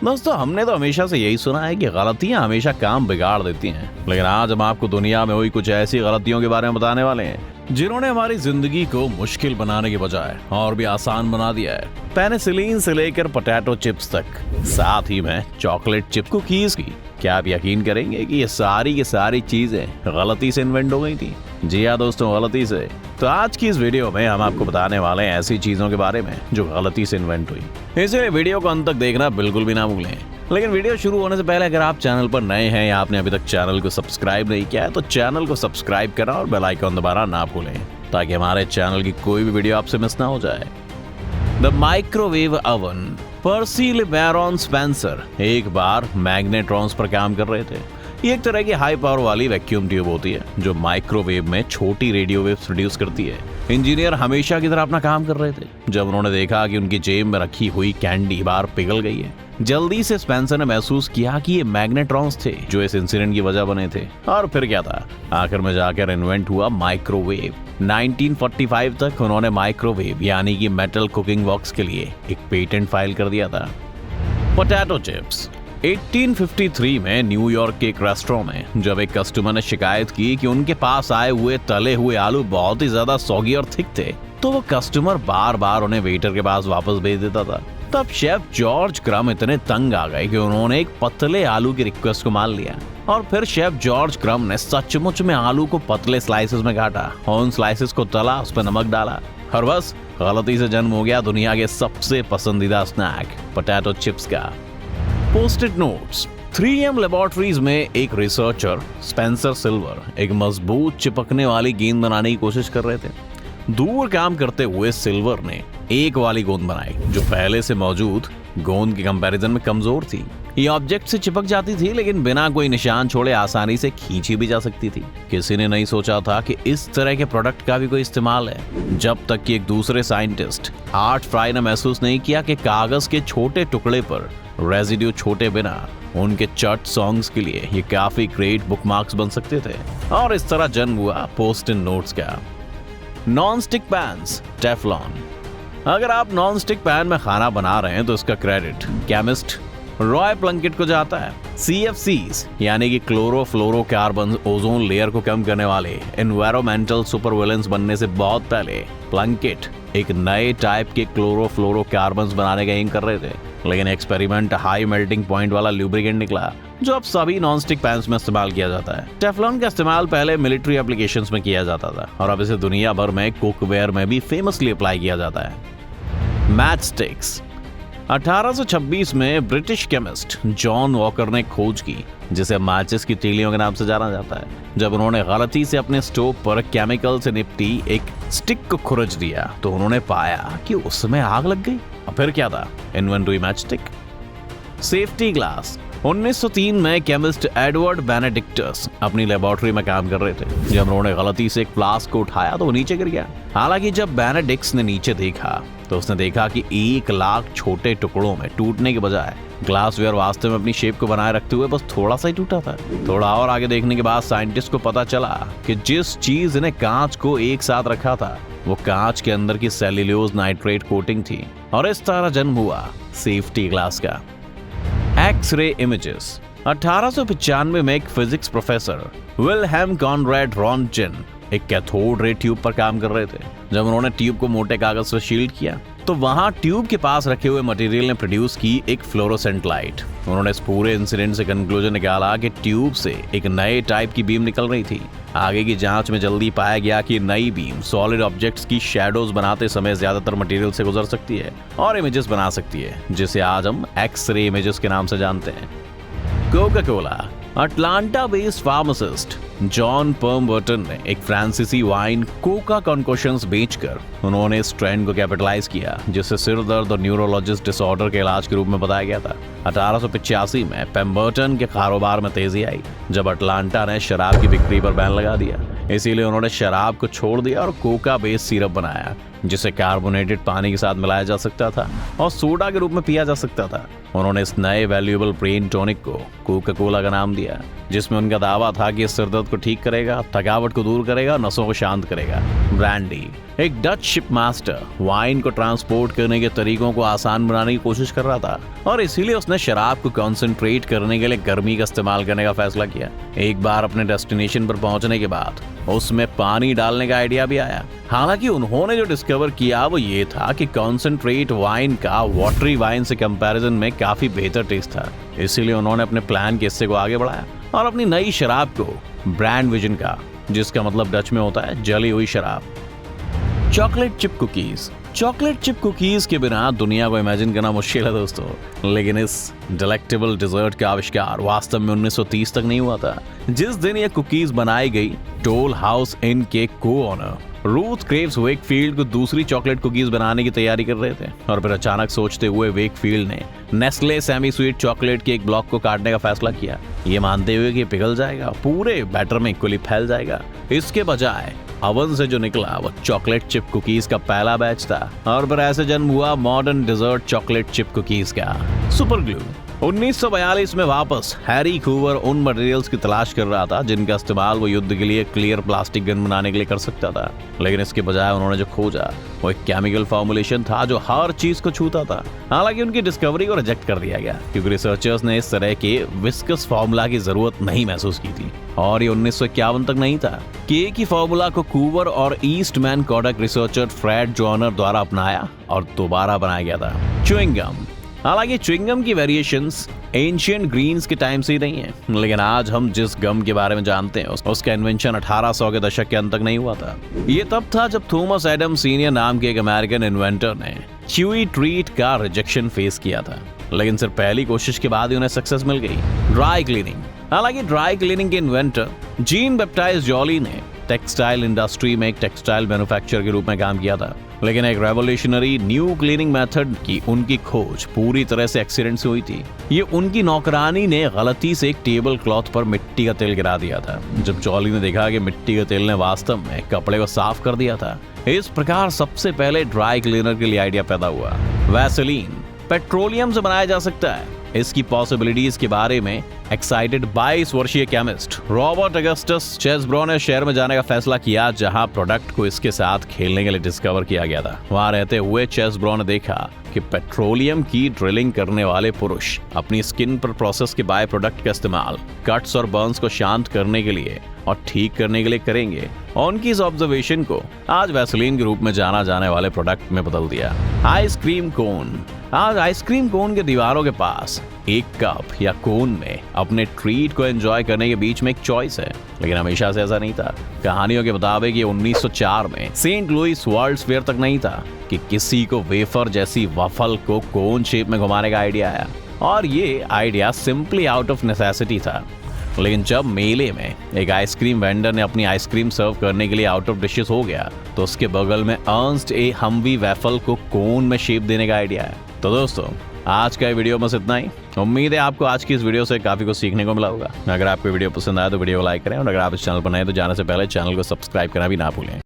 दोस्तों, हमने तो हमेशा से यही सुना है कि गलतियां हमेशा काम बिगाड़ देती हैं, लेकिन आज हम आपको दुनिया में हुई कुछ ऐसी गलतियों के बारे में बताने वाले हैं जिन्होंने हमारी जिंदगी को मुश्किल बनाने के बजाय और भी आसान बना दिया है। पेनिसिलिन से लेकर पोटैटो चिप्स तक, साथ ही में चॉकलेट चिप कुकीज की। क्या आप यकीन करेंगे कि ये सारी की सारी चीजें गलती से इन्वेंट हो गई थी? जी हाँ दोस्तों, गलती से। तो आज की इस वीडियो में हम आपको बताने वाले हैं ऐसी चीजों के बारे में जो गलती से इन्वेंट हुई। इसलिए वीडियो को अंत तक देखना बिल्कुल भी ना भूलें। लेकिन वीडियो शुरू होने से पहले अगर आप चैनल पर नए हैं या आपने अभी तक चैनल को सब्सक्राइब नहीं किया है तो चैनल को सब्सक्राइब करना और बेल आइकन दबाना ना भूलें, ताकि हमारे चैनल की कोई भी वीडियो आपसे मिस ना हो जाए। The microwave oven. Percy Lebaron Spencer एक बार मैग्नेट्रॉन्स पर काम कर रहे थे। ये एक तरह की हाई पावर वाली वैक्यूम ट्यूब होती है जो माइक्रोवेव में छोटी रेडियो वेव्स प्रोड्यूस करती है। इंजीनियर हमेशा की तरह अपना काम कर रहे थे जब उन्होंने देखा कि उनकी जेब में रखी हुई कैंडी बार पिघल गई है। जल्दी से स्पेंसर ने महसूस किया कि ये मैग्नेट्रॉन्स थे जो इस इंसिडेंट की वजह बने थे। और फिर क्या था, आखिर में जाकर इन्वेंट हुआ माइक्रोवेव। 1945 तक उन्होंने माइक्रोवेव यानी कि मेटल कुकिंग बॉक्स के लिए एक पेटेंट फाइल कर दिया था। Potato chips. 1853 में न्यूयॉर्क के एक रेस्टोरेंट में जब एक कस्टमर ने शिकायत की कि उनके पास आए हुए तले हुए आलू बहुत ही ज्यादा सॉगी और थिक थे, तो वो कस्टमर बार बार उन्हें वेटर के पास वापस भेज देता था। तब शेफ जॉर्ज क्रम इतने तंग आ गए कि उन्होंने एक पतले आलू की रिक्वेस्ट को मान लिया और फिर शेफ जॉर्ज क्रम ने सचमुच में आलू को पतले स्लाइसेस में काटा और उन स्लाइसेस को तला, उस पर नमक डाला और बस गलती से जन्म हो गया दुनिया के सबसे पसंदीदा स्नैक पोटैटो चिप्स का। Post-it notes. 3M लेबोरेटरीज में एक रिसर्चर स्पेंसर सिल्वर एक मजबूत चिपकने वाली गेंद बनाने की कोशिश कर रहे थे। दूर काम करते हुए सिल्वर ने एक वाली गेंद बनाई जो पहले से मौजूद गेंद के कंपैरिजन में कमजोर थी। ये ऑब्जेक्ट से चिपक जाती थी लेकिन बिना कोई निशान छोड़े आसानी से खींची भी जा सकती थी। किसी ने नहीं सोचा था कि इस तरह के प्रोडक्ट का भी कोई इस्तेमाल है, जब तक कि एक दूसरे साइंटिस्ट आर्ट फ्राई ने महसूस नहीं किया कि कागज के छोटे टुकड़े पर रेजिड्यू छोटे बिना उनके चट सॉन्ग्स के लिए ये काफी ग्रेट बुकमार्क्स बन सकते थे। और इस तरह जन्म हुआ पोस्ट-इट नोट्स का। Non stick pans, Teflon. अगर आप नॉन स्टिक पैन में खाना बना रहे हैं तो इसका क्रेडिट केमिस्ट रॉय प्लंकेट को जाता है। CFCs यानी कि क्लोरोफ्लोरोकार्बन ओजोन लेयर को कम करने वाले एनवायरमेंटल सुपरविलेंस बनने से बहुत पहले प्लंकेट एक नए टाइप के क्लोरोफ्लोरोकार्बन्स बनाने का एम कर रहे थे, लेकिन एक्सपेरिमेंट हाई मेल्टिंग पॉइंट वाला ल्यूब्रिकेंट निकला जो अब सभी नॉन स्टिक पैन्स में इस्तेमाल किया जाता है। टेफ्लॉन का इस्तेमाल पहले मिलिट्री एप्लीकेशंस में किया जाता था और अब इसे दुनिया भर में कुकवेयर में भी फेमसली अप्लाई किया जाता है। Match sticks. 1826 में ब्रिटिश केमिस्ट जॉन वॉकर ने खोज की जिसे मैचेस की तीलियों के नाम से जाना जाता है, जब उन्होंने गलती से अपने स्टोव पर केमिकल से निपटी एक स्टिक को खुरच दिया तो उन्होंने पाया कि उसमें आग लग गई। और फिर क्या था, इन्वेंट हुई मैच स्टिक। Safety glass. 1903 में केमिस्ट एडवर्ड बेनेडिक्टस अपनी लेबोरेटरी में काम कर रहे थे जब उन्होंने गलती से एक फ्लास्क को उठाया तो वो नीचे गिर गया। हालांकि जब बेनेडिक्स ने नीचे देखा तो उसने देखा कि 1 लाख छोटे टुकड़ों में टूटने के बजाय ग्लासवेयर वास्तव में अपनी शेप को बनाए रखते हुए बस थोड़ा सा ही टूटा था। थोड़ा और आगे देखने के बाद साइंटिस्ट को पता चला कि जिस चीज ने कांच को एक साथ रखा था वो कांच के अंदर की सेल्यूलोज नाइट्रेट कोटिंग थी और इस तरह जन्म हुआ सेफ्टी ग्लास का। X ray images. 1895 में एक physics professor Wilhelm Conrad Roentgen एक कैथोड रे ट्यूब पर काम कर रहे थे। जब उन्होंने ट्यूब को मोटे कागज से शील्ड किया तो वहां ट्यूब के पास रखे हुए मटेरियल ने प्रोड्यूस की एक फ्लोरोसेंट लाइट। उन्होंने इस पूरे इंसिडेंट से कंक्लूजन निकाला कि ट्यूब से एक नए टाइप की बीम निकल रही थी। आगे की जांच में जल्दी पाया गया कि नई बीम सॉलिड ऑब्जेक्ट्स की शैडोज बनाते समय ज्यादातर मटेरियल से गुजर सकती है और इमेजेस बना सकती है, जिसे आज हम एक्स-रे इमेजेस के नाम से जानते हैं। Coca Cola. Atlanta based pharmacist John Pemberton ने एक फ्रांसीसी वाइन कोका कॉन्कोशंस बेचकर उन्होंने इस ट्रेंड को कैपिटलाइज किया जिसे सिर दर्द और न्यूरोलॉजिस्ट डिसऑर्डर के इलाज के रूप में बताया गया था। 1885 में पेम्बर्टन के कारोबार में तेजी आई जब अटलांटा ने शराब की बिक्री पर बैन लगा दिया। इसीलिए उन्होंने शराब को छोड़ दिया और कोका बेस्ड सिरप बनाया जिसे कार्बोनेटेड पानी के साथ मिलाया जा सकता था और सोडा के रूप में पिया जा सकता था। उन्होंने इस नए वैल्यूएबल ब्रेन टॉनिक को कोका कोला का नाम दिया, जिसमें उनका दावा था कि इस सिर दर्द को ठीक करेगा, थकावट को दूर करेगा, नसों को शांत करेगा। ब्रांडी एक डच शिप मास्टर वाइन को ट्रांसपोर्ट करने के तरीकों को आसान बनाने की कोशिश कर रहा था और इसीलिए उसने शराब को कंसंट्रेट करने के लिए गर्मी का इस्तेमाल करने का फैसला किया। एक बार अपने डेस्टिनेशन पर पहुंचने के बाद उसमें पानी डालने का आइडिया भी आया। हालांकि उन्होंने जो डिस्कवर किया वो ये था कि कंसंट्रेट वाइन का वाटरी वाइन से कंपैरिजन में काफी बेहतर टेस्ट था। इसीलिए उन्होंने अपने प्लान के हिस्से को आगे बढ़ाया और अपनी नई शराब को ब्रांड विजन का, जिसका मतलब डच में होता है जली हुई शराब। Chocolate chip cookies. Chocolate chip cookies के बिना दुनिया को इमेजिन करना मुश्किल है दोस्तों, लेकिन इस डिलेक्टेबल डिजर्ट का आविष्कार वास्तव में 1930 तक नहीं हुआ था। जिस दिन ये कुकीज बनाई गई, टोल हाउस इन के को-ओनर रूथ क्रेव्स वेकफील्ड को दूसरी चॉकलेट कुकीज बनाने की तैयारी कर रहे थे और फिर अचानक सोचते हुए वेकफील्ड ने नेस्ले सेमी स्वीट चॉकलेट के एक ब्लॉक को काटने का फैसला किया, ये मानते हुए कि पिघल जाएगा, पूरे बैटर में इक्वली फैल जाएगा। इसके बजाय अवन से जो निकला वो चॉकलेट चिप कुकीज का पहला बैच था और फिर ऐसे जन्म हुआ modern dessert chocolate chip cookies का। Super glue. 1942 में वापस हैरी कूवर उन मटेरियल्स की तलाश कर रहा था जिनका इस्तेमाल वो युद्ध के लिए क्लियर प्लास्टिक गन बनाने के लिए कर सकता था, लेकिन इसके बजाय उन्होंने जो खोजा वो एक केमिकल फॉर्मुलेशन था जो हर चीज को छूता था। हालांकि उनकी डिस्कवरी को रिजेक्ट कर दिया गया क्योंकि रिसर्चर्स ने इस तरह के विस्कस फॉर्मूला की जरूरत नहीं महसूस की थी और ये 1951 तक नहीं था कि एक ही फॉर्मूला को कूवर और Eastman Kodak researcher Fred Joyner द्वारा अपनाया और दोबारा बनाया गया था। Chewing gum. हालांकि च्युइंगम की वेरिएशंस एंशिएंट ग्रीन्स के टाइम से ही नहीं है, लेकिन आज हम जिस गम के बारे में जानते हैं उसका इन्वेंशन 1800 के दशक के अंत तक नहीं हुआ था। ये तब था जब थॉमस एडम सीनियर नाम के एक अमेरिकन इन्वेंटर ने च्यूई ट्रीट का रिजेक्शन फेस किया था, लेकिन सिर्फ पहली कोशिश के बाद ही उन्हें सक्सेस मिल गई। Dry cleaning. हालांकि ड्राई क्लीनिंग के इन्वेंटर जीन बैप्टाइज जॉली ने टेक्सटाइल इंडस्ट्री में एक टेक्सटाइल मैन्युफैक्चरर के रूप में काम किया था, लेकिन एक रेवोल्यूशनरी न्यू क्लीनिंग मेथड की उनकी खोज पूरी तरह से एक्सीडेंट से हुई थी। ये उनकी नौकरानी ने गलती से एक टेबल क्लॉथ पर मिट्टी का तेल गिरा दिया था। जब जॉली ने देखा कि मिट्टी के तेल ने वास्तव में कपड़े को साफ कर दिया था, इस प्रकार सबसे पहले ड्राई क्लीनर के लिए आइडिया पैदा हुआ। वैसलीन पेट्रोलियम से बनाया जा सकता है। इसकी पॉसिबिलिटीज के बारे में एक्साइटेड 22 वर्षीय केमिस्ट रॉबर्ट अगस्टस चेसब्रो ने शहर में जाने का फैसला किया जहां प्रोडक्ट को इसके साथ खेलने के लिए डिस्कवर किया गया था। वहां रहते हुए चेसब्रो ने देखा कि पेट्रोलियम की ड्रिलिंग करने वाले पुरुष अपनी स्किन पर प्रोसेस के बाय प्रोडक्ट का इस्तेमाल कट्स और बर्न्स को शांत करने के लिए और ठीक करने के लिए करेंगे और उनकी इस ऑब्जर्वेशन को आज वैसलीन के रूप में जाना जाने वाले प्रोडक्ट में बदल दिया। Ice cream cone. आज आइसक्रीम कोन के दीवारों के पास एक कप या कोन में अपने ट्रीट को एंजॉय करने के बीच में एक चॉइस है, लेकिन हमेशा से ऐसा नहीं था। कहानियों के मुताबिक ये 1904 में सेंट लुइस वर्ल्ड्स फेयर तक नहीं था कि किसी को वेफर जैसी वफल को कोन शेप में घुमाने का आइडिया आया और ये idea simply out of necessity था। लेकिन जब मेले में एक आइसक्रीम वेंडर ने अपनी आइसक्रीम सर्व करने के लिए आउट ऑफ डिशेस हो गया तो उसके बगल में अर्न्स्ट ए हम्वी वेफल को कोन में शेप देने का आइडिया है। तो दोस्तों आज का वीडियो बस इतना ही। उम्मीद है आपको आज की इस वीडियो से काफी कुछ सीखने को मिला होगा। अगर आपको वीडियो पसंद आया तो वीडियो को लाइक करें और अगर आप इस चैनल पर नए तो जाने से पहले चैनल को सब्सक्राइब करना भी ना भूलें।